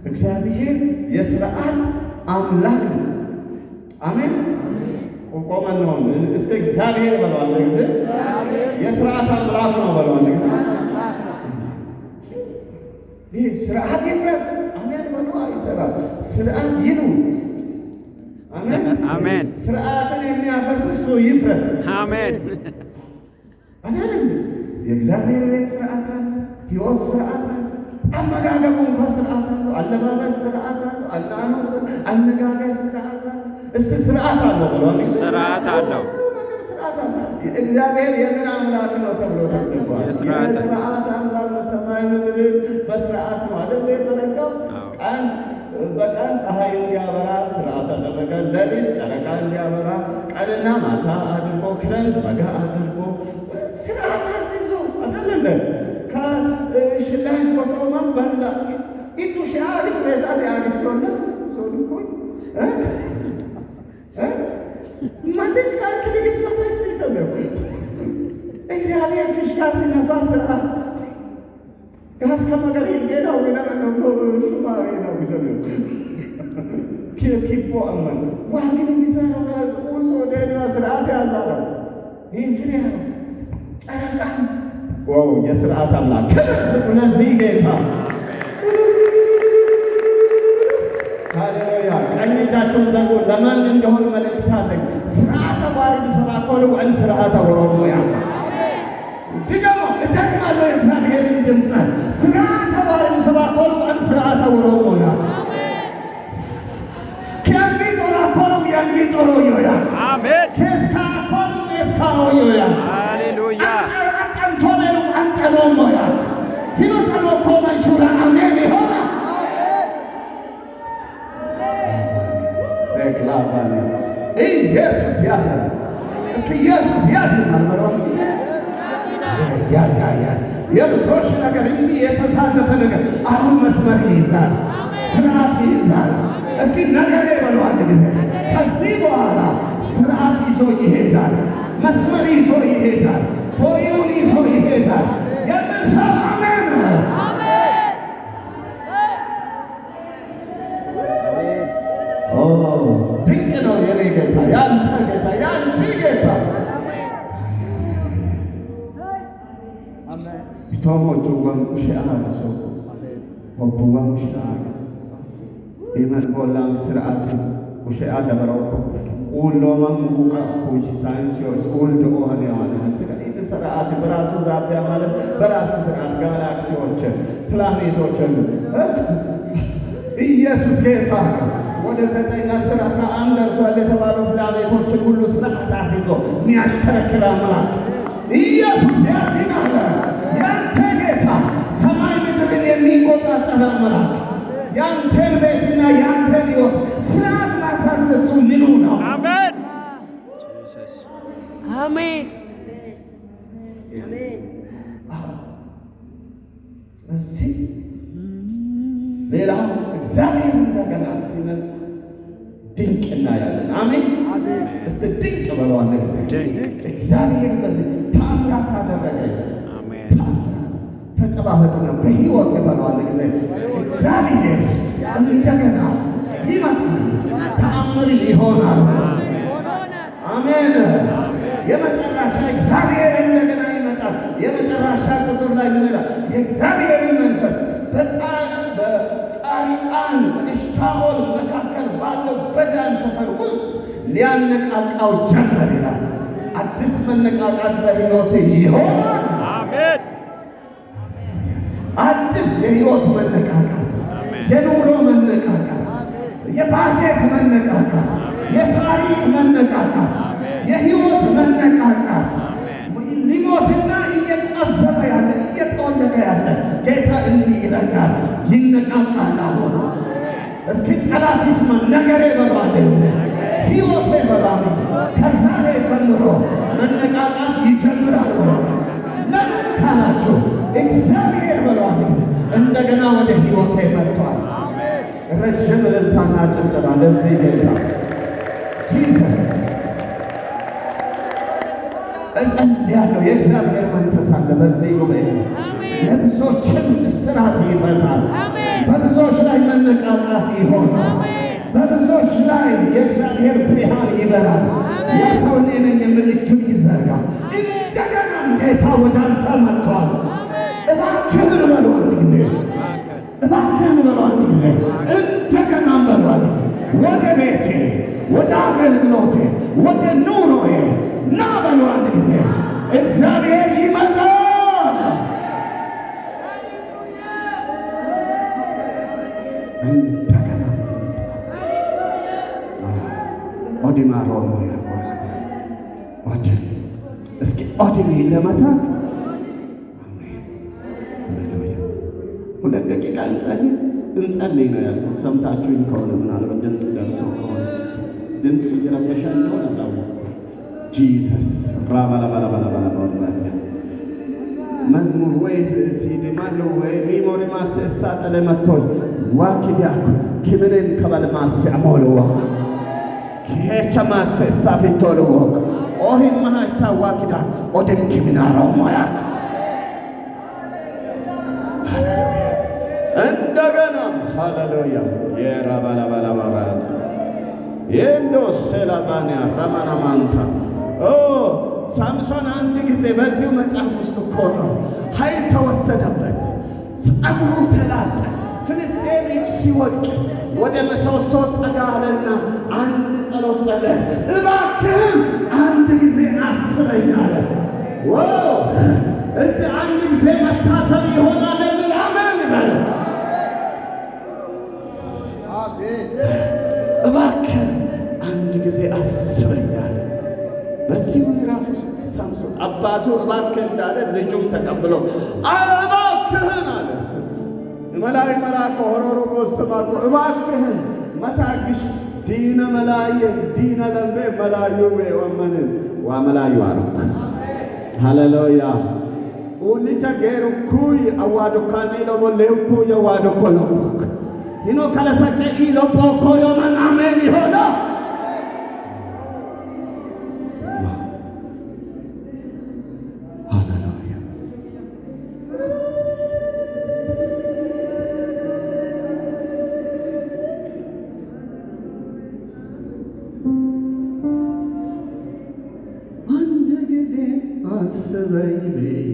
እግዚአብሔር የሥርዓት አምላክ ነው። አሜን። ቆመን ነው እስከ እግዚአብሔር በሏል ጊዜ የሥርዓት አምላክ ነው በሏል ጊዜ ይህ ሥርዓት ይፍረስ። አሜን በሉ። አይሰራም። ሥርዓት ይኑር። አሜን አሜን። ሥርዓትን የሚያፈርስ እሱ ይፍረስ። አሜን። አይደለም የእግዚአብሔር ቤት ሥርዓት አለ፣ ሕይወት ሥርዓት አለ፣ አመጋገቡ እንኳን ሥርዓት አለ፣ አለባበስ ሥርዓት አለ፣ አነጋገር ሥርዓት አለ። እስቲ ሥርዓት አለው ብሏል። ሥርዓት አለው። እግዚአብሔር የምን አምላክ ነው ተብሎ ተጽፏል። የሥርዓት አምላክ በሰማይ ምድር በሥርዓት ነው አይደል የተዘረጋው። ቀን በቀን ፀሐይ እንዲያበራ ሥርዓት አደረገ። ሌሊት ጨረቃ እንዲያበራ ቀንና ማታ አድርጎ ክረምት በጋ አድርጎ ሥርዓት አስይዞ አይደል ከሽላሽ ወጣውማን በላ ኢቱ ሻሪስ ቤታት ያሪሶና ሶልኩኝ ማተሽ ካልክልግስ ማተሽ ሲሰበው እግዚአብሔር ፍሽካ ሲነፋ ሥርዓት ጋስ ከመገር ይገዳው ወይናመን ነው ሹማሪ ነው ይሰበው ኪፖ አመን ዋግን ይሰራ ቁርሶ ደና ሥርዓት ያዛራ ይፍሪያ ጨረቃ ዋው የሥርዓት አምላክ ክብር ለዚህ ጌታ ሃሌሉያ። ቀኝ እጃችሁን ዘርጉ። ለማን እንደሆነ መልእክት አለኝ። ሥርዓተ ባሪድ ሰባኮሉ ወን ሥርዓተ ኦሮሞያ ድገሞ እደግማለሁ የእግዚአብሔርን ድምፅ ሥርዓተ ባሪድ ሰባኮሉ ወን ሥርዓተ ኦሮሞያ ኪያንጊ ጦራ ኮሉ ያንጊ ጦሮ ዮያ አሜን። ኬስካ ኮሉ ኬስካ ዮያ ሃሌሉያ። አንቶኔሉ አንጠሎሞያ ሂኖጠሎ ኮመንሹራ አሜን ይሆና ክላባለ ኢየሱስ ያድን። እስኪ ኢየሱስ ያድን አልበለው። የብዙዎች ነገር እንዲህ የተዛነፈ ነገር አሁን መስመር ይይዛል፣ ሥርዓት ይይዛል። እስኪ ነገሬ በለው አንድ ጊዜ። ከዚህ በኋላ ሥርዓት ይዞ ይሄዳል፣ መስመር ይዞ ይሄዳል፣ ሆሪውን ይዞ ይሄዳል። የምንሰው አሜን ድንቅ ነው የኔ ጌታ፣ ያንተ ጌታ፣ ያንቺ ጌታ። ቶሞቹ ወንቁሽ አርሶ ሆቡዋን ሽ አርሶ ኢመን ቦላን ሥርዓት ውሽ አደበረው ኡሎማን ሙቁቃ ኩሽ ሳይንሲዮስ ኡልድ ኦሃን ያለ ሥርዓት በራሱ ዛቢያ ማለት በራሱ ሥርዓት ጋላክሲዎችን ፕላኔቶችን ኢየሱስ ጌታ ወደ 9:10-11 ደርሷል የተባሉ ፕላኔቶችን ሁሉ ሥርዓት አስይዞ የሚያሽከረክር አምላክ ኢየሱስ ያድናል። ያንተ ጌታ ሰማይ ምድርን የሚቆጣጠር አምላክ ያንተን ቤትና ያንተን ሕይወት ሥርዓት ማሳዝ እሱ ምኑ ነው? አሜን አሜን አሜን። ስለዚህ ሌላው እግዚአብሔር እንደገና ሲመጣ ድንቅ እናያለን። አሜን። እስቲ ድንቅ በለው አንድ ጊዜ። እግዚአብሔር በዚህ ታምራት አደረገ። አሜን። ተጨባበጡና በሕይወት በለው አንድ ጊዜ። እግዚአብሔር እንደገና ይመጣል፣ ተአምር ይሆናል። አሜን። የመጨረሻ እግዚአብሔር እንደገና ይመጣል። የመጨረሻ ቁጥር ላይ ምን ይላል? የእግዚአብሔርን መንፈስ በጻሪቃን በኤሽታኦል መካከል ባለው በዳን ሰፈር ውስጥ ሊያነቃቃው ጀመር ይላል። አዲስ መነቃቃት በሕይወት ይሆናል። አሜን። አዲስ የሕይወት መነቃቃት፣ የኑሮ መነቃቃት፣ የባጀት መነቃቃት፣ የታሪክ መነቃቃት፣ የሕይወት መነቃቃት ሊሞትና እየቀሰበ ያለ እየጠወለገ ያለ ጌታ እንዲህ ይለኛል፣ ይነቃቃል። አሁን እስኪ ጠላት ይስማ፣ ነገሬ በሏል፣ ሕይወቴ በሏል፣ ከዛሬ ጀምሮ መነቃቃት ይጀምራል። ለምን ካላችሁ እግዚአብሔር በሏል እንደገና ወደ ሕይወቴ መጥቷል። ረዥም እልልታና ጭብጨባ ለዚህ ጌታ ጂሰስ እጸልያለሁ። የእግዚአብሔር መንፈስ አለ በዚህ ጉባኤ። የብዙዎችን እስራት ይፈታል። በብዙዎች መነቃቃት ይሆናል። በብዙዎች ላይ የእግዚአብሔር ብርሃን ይበራል። የሰው እኔ ነኝ የሚል እጁን ይዘርጋል። እንደገና ጌታ ወደ አንተ መጥቷል። እባክህን በሉ አንድ ጊዜ፣ እባክህን በሉ አንድ ጊዜ፣ እንደገና በሉ አንድ ጊዜ። ወደ ቤቴ፣ ወደ አገልግሎቴ፣ ወደ ኑሮዬ ና በሉ አንድ ጊዜ። እግዚአብሔር ይመጣል። እንደገና ኦዲማ ሮሞ ኦድን እስኪ ኦድን ለመታት ሁለት ደቂቃ እንጸልይ ነው ያልኩት። ሰምታችሁኝ ከሆነ ምናልባት ድምፅ ደርሶ ከሆነ ድምፅ እየረበሸ እንደሆነ አላወቅኩም። ጂሰስ ራባላባላባላባላ መዝሙር ወይ ሲዲማለው ወይ ሚሞሪ ማሰሳ ተለመቶል ዋኪዲያኩ ክብርን ከበልማስ አሞልዋክ ከሄቸ ማሰሳ ፊቶልዋክ ኦሂን ማሃታ ዋኪዳ ኦደም ክብናራው ማያክ እንደገና ሃሌሉያ የራባላባላባራ የንዶ ሰላባንያ ራማናማንታ ሳምሶን አንድ ጊዜ በዚሁ መጽሐፍ ውስጥ እኮ ነው ኃይል ተወሰደበት፣ ጸጉሩ ተላጨ። ፍልስጤም ሲወድቅ ወደ ምሰሶ ጠጋ አለና አንድ ጸሎት ጸለየ። እባክህም አንድ ጊዜ አስበኝ አለ። እስቲ አንድ ጊዜ መታሰብ ይሆናል የሚል አሜን ይበል። እባክህም አንድ ጊዜ አስበኝ አለ። በዚህ ምዕራፍ ውስጥ ሳምሶን አባቱ እባክህ እንዳለ ልጁም ተቀብሎ እባክህን አለ። መላይ መራቆ ሆሮሮ ጎስማቆ እባክህን መታግሽ ዲነ መላየ ዲነ ለምቤ መላዩ ወመን ዋመላዩ አረኩ ሃሌሉያ ኡሊቻ ገሩኩይ አዋዶካኒ ለቦሌኩ የዋዶኮ ለቦክ ሂኖ ካለሰቀ ኢሎፖኮ የመን አሜን ይሆና አስበኝ ብዬ